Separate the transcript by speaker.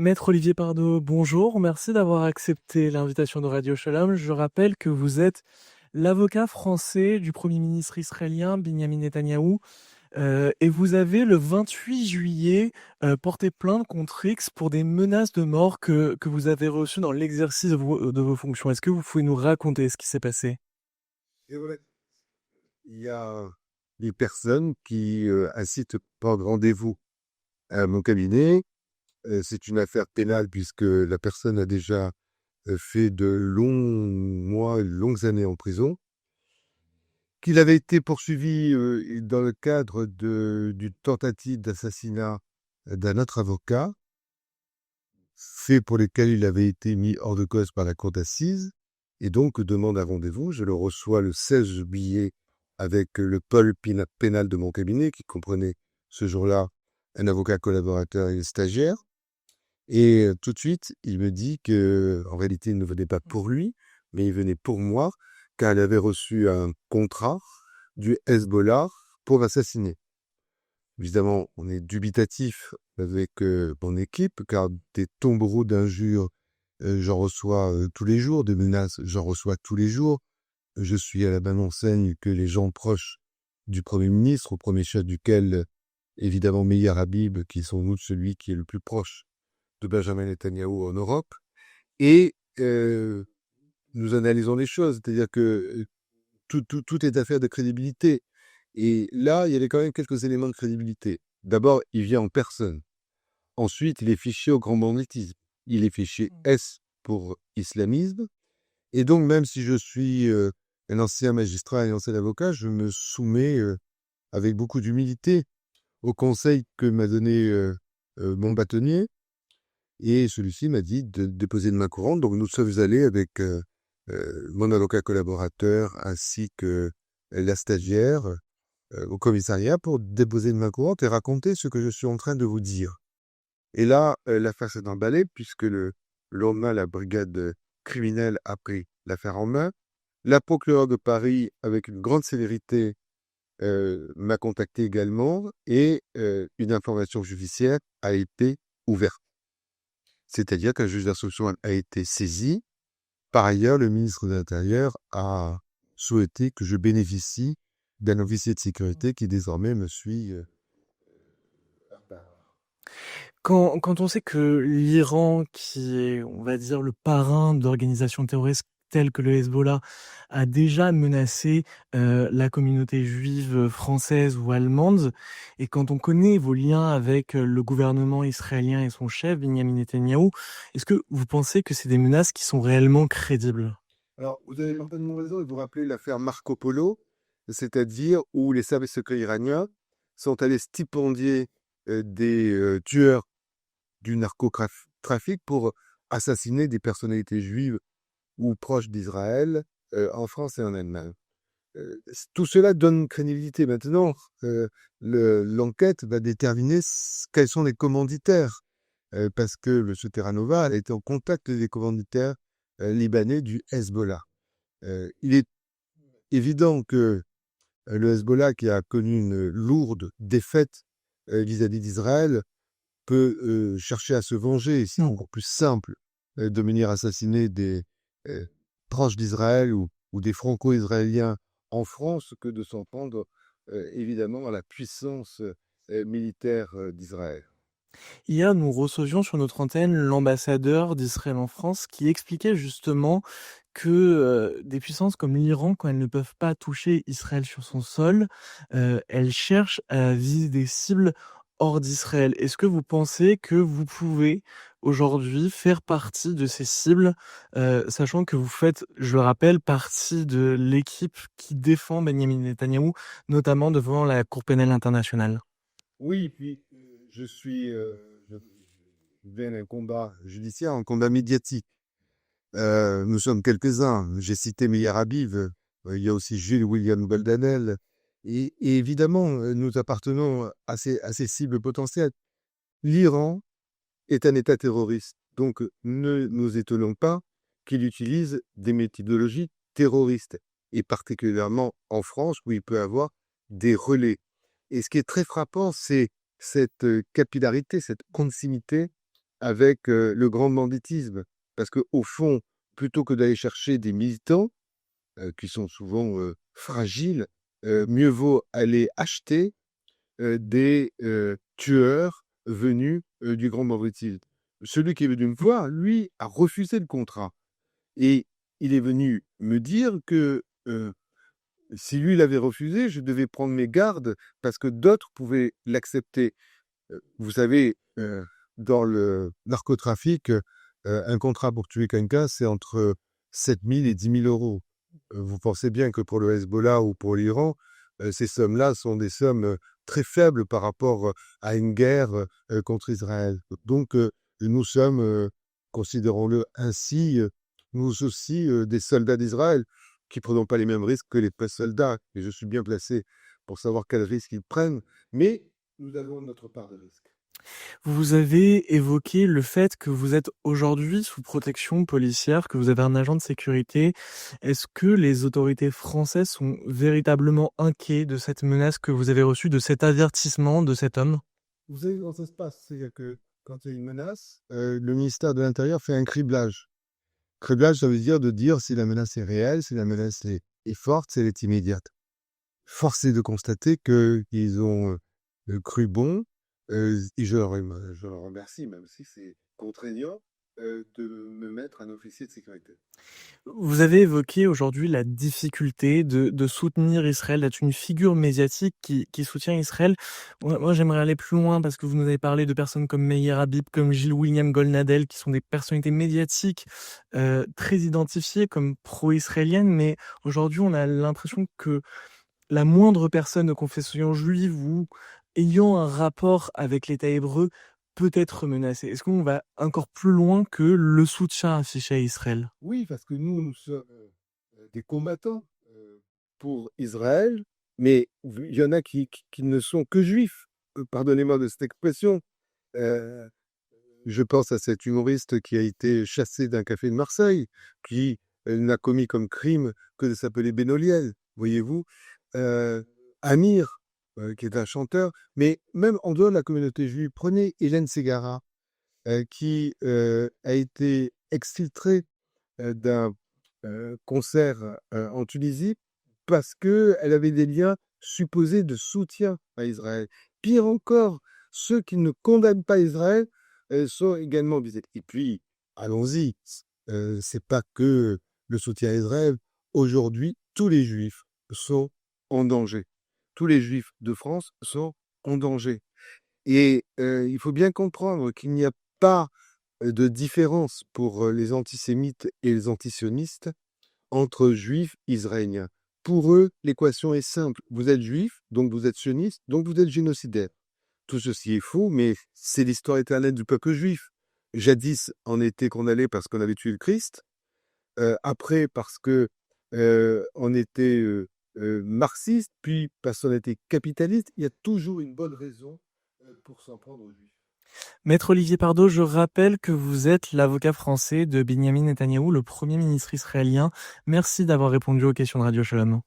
Speaker 1: Maître Olivier Pardo, bonjour. Merci d'avoir accepté l'invitation de Radio Shalom. Je rappelle que vous êtes l'avocat français du Premier ministre israélien Benjamin Netanyahou et vous avez le 28 juillet porté plainte contre X pour des menaces de mort que vous avez reçues dans l'exercice de vos fonctions. Est-ce que vous pouvez nous raconter ce qui s'est passé?
Speaker 2: Et voilà. Il y a des personnes qui incitent par rendez-vous à mon cabinet. C'est une affaire pénale puisque la personne a déjà fait de longs mois, longues années en prison, qu'il avait été poursuivi dans le cadre d'une tentative d'assassinat d'un autre avocat, fait pour lequel il avait été mis hors de cause par la cour d'assises, et donc demande un rendez-vous. Je le reçois le 16 juillet avec le pôle pénal de mon cabinet, qui comprenait ce jour-là un avocat collaborateur et un stagiaire. Et tout de suite, il me dit que en réalité, il ne venait pas pour lui, mais il venait pour moi, car il avait reçu un contrat du Hezbollah pour m'assassiner. Évidemment, on est dubitatif avec mon équipe, car des tombereaux d'injures, j'en reçois tous les jours, des menaces, j'en reçois tous les jours. Je suis à la même enseigne que les gens proches du Premier ministre, au premier chef duquel, évidemment, Meir Habib, qui est sans doute celui qui est le plus proche de Benjamin Netanyahou en Europe. Et nous analysons les choses, c'est-à-dire que tout est affaire de crédibilité. Et là, il y avait quand même quelques éléments de crédibilité. D'abord, il vient en personne. Ensuite, il est fiché au grand banditisme. Il est fiché S pour islamisme. Et donc, même si je suis un ancien magistrat et un ancien avocat, je me soumets avec beaucoup d'humilité au conseil que m'a donné mon bâtonnier. Et celui-ci m'a dit de déposer une main courante. Donc, nous sommes allés avec mon avocat collaborateur ainsi que la stagiaire au commissariat pour déposer une main courante et raconter ce que je suis en train de vous dire. Et là, l'affaire s'est emballée puisque le lendemain, la brigade criminelle a pris l'affaire en main. La procureure de Paris, avec une grande sévérité, m'a contacté également et une information judiciaire a été ouverte. C'est-à-dire qu'un juge d'instruction a été saisi. Par ailleurs, le ministre de l'Intérieur a souhaité que je bénéficie d'un officier de sécurité qui désormais me suit.
Speaker 1: Quand on sait que l'Iran, qui est, on va dire, le parrain d'organisations terroristes telles que le Hezbollah, a déjà menacé la communauté juive française ou allemande, et quand on connaît vos liens avec le gouvernement israélien et son chef, Benjamin Netanyahou, est-ce que vous pensez que c'est des menaces qui sont réellement crédibles?
Speaker 2: Alors, vous avez parfaitement raison de vous rappeler l'affaire Marco Polo, c'est-à-dire où les services secrets iraniens sont allés stipendier des tueurs du narcotrafic pour assassiner des personnalités juives ou proches d'Israël en France et en Allemagne. Tout cela donne crédibilité. Maintenant, l'enquête va déterminer quels sont les commanditaires, parce que M. Terranova a été en contact des commanditaires libanais du Hezbollah. Il est évident que le Hezbollah, qui a connu une lourde défaite vis-à-vis d'Israël, peut chercher à se venger. C'est encore plus simple de venir assassiner des proches d'Israël ou des franco-israéliens en France que de s'en prendre évidemment à la puissance militaire d'Israël.
Speaker 1: Hier, nous recevions sur notre antenne l'ambassadeur d'Israël en France qui expliquait justement que des puissances comme l'Iran, quand elles ne peuvent pas toucher Israël sur son sol, elles cherchent à viser des cibles hors d'Israël. Est-ce que vous pensez que vous pouvez aujourd'hui faire partie de ces cibles, sachant que vous faites, je le rappelle, partie de l'équipe qui défend Benjamin Netanyahou, notamment devant la Cour pénale internationale?
Speaker 2: Oui, puis je viens d'un combat judiciaire, un combat médiatique. Nous sommes quelques-uns. J'ai cité Meir Habib, il y a aussi Jules William Goldanel. Et évidemment, nous appartenons à ces cibles potentielles. L'Iran est un État terroriste. Donc, ne nous étonnons pas qu'il utilise des méthodologies terroristes, et particulièrement en France, où il peut avoir des relais. Et ce qui est très frappant, c'est cette capillarité, cette proximité avec le grand banditisme. Parce qu'au fond, plutôt que d'aller chercher des militants, qui sont souvent fragiles, mieux vaut aller acheter des tueurs venus du grand banditisme. Celui qui est venu me voir, lui, a refusé le contrat. Et il est venu me dire que si lui l'avait refusé, je devais prendre mes gardes parce que d'autres pouvaient l'accepter. Vous savez, dans le narcotrafic, un contrat pour tuer quelqu'un, c'est entre 7 000 et 10 000 euros. Vous pensez bien que pour le Hezbollah ou pour l'Iran, ces sommes-là sont des sommes très faibles par rapport à une guerre contre Israël. Donc, nous sommes, considérons-le ainsi, nous aussi, des soldats d'Israël qui ne prenons pas les mêmes risques que les soldats. Et je suis bien placé pour savoir quels risques ils prennent. Mais nous avons notre part de risque.
Speaker 1: Vous avez évoqué le fait que vous êtes aujourd'hui sous protection policière, que vous avez un agent de sécurité. Est-ce que les autorités françaises sont véritablement inquiets de cette menace que vous avez reçue, de cet avertissement de cet homme?
Speaker 2: Vous savez comment ça se passe? C'est-à-dire que quand il y a une menace, le ministère de l'Intérieur fait un criblage. Criblage, ça veut dire si la menace est réelle, si la menace est forte, si elle est immédiate. Force est de constater qu'ils ont cru bon, et je leur remercie, même si c'est contraignant, de me mettre un officier de sécurité.
Speaker 1: Vous avez évoqué aujourd'hui la difficulté de soutenir Israël, d'être une figure médiatique qui soutient Israël. Moi, j'aimerais aller plus loin parce que vous nous avez parlé de personnes comme Meir Habib, comme Gilles William Golnadel, qui sont des personnalités médiatiques très identifiées comme pro-israéliennes, mais aujourd'hui, on a l'impression que la moindre personne de confession juive ou ayant un rapport avec l'État hébreu peut être menacée. Est-ce qu'on va encore plus loin que le soutien affiché à Israël?
Speaker 2: Oui, parce que nous sommes des combattants pour Israël, mais il y en a qui ne sont que juifs. Pardonnez-moi de cette expression. Euh, je pense à cet humoriste qui a été chassé d'un café de Marseille, qui n'a commis comme crime que de s'appeler Benoliel, voyez-vous. Euh, Amir, qui est un chanteur, mais même en dehors de la communauté juive, prenez Hélène Ségara, qui a été exfiltrée d'un concert en Tunisie parce qu'elle avait des liens supposés de soutien à Israël. Pire encore, ceux qui ne condamnent pas Israël sont également visés. Et puis, allons-y, c'est pas que le soutien à Israël. Aujourd'hui, tous les juifs sont en danger. Tous les juifs de France sont en danger. Et il faut bien comprendre qu'il n'y a pas de différence pour les antisémites et les antisionistes entre juifs israéliens. Pour eux, l'équation est simple. Vous êtes juif, donc vous êtes sioniste, donc vous êtes génocidaire. Tout ceci est faux, mais c'est l'histoire éternelle du peuple juif. Jadis, on était condamné parce qu'on avait tué le Christ. Après, parce que on était marxiste, puis parce qu'on était capitaliste. Il y a toujours une bonne raison pour s'en prendre aux juifs.
Speaker 1: Maître Olivier Pardo, je rappelle que vous êtes l'avocat français de Benyamin Netanyahou, le premier ministre israélien. Merci d'avoir répondu aux questions de Radio Shalom.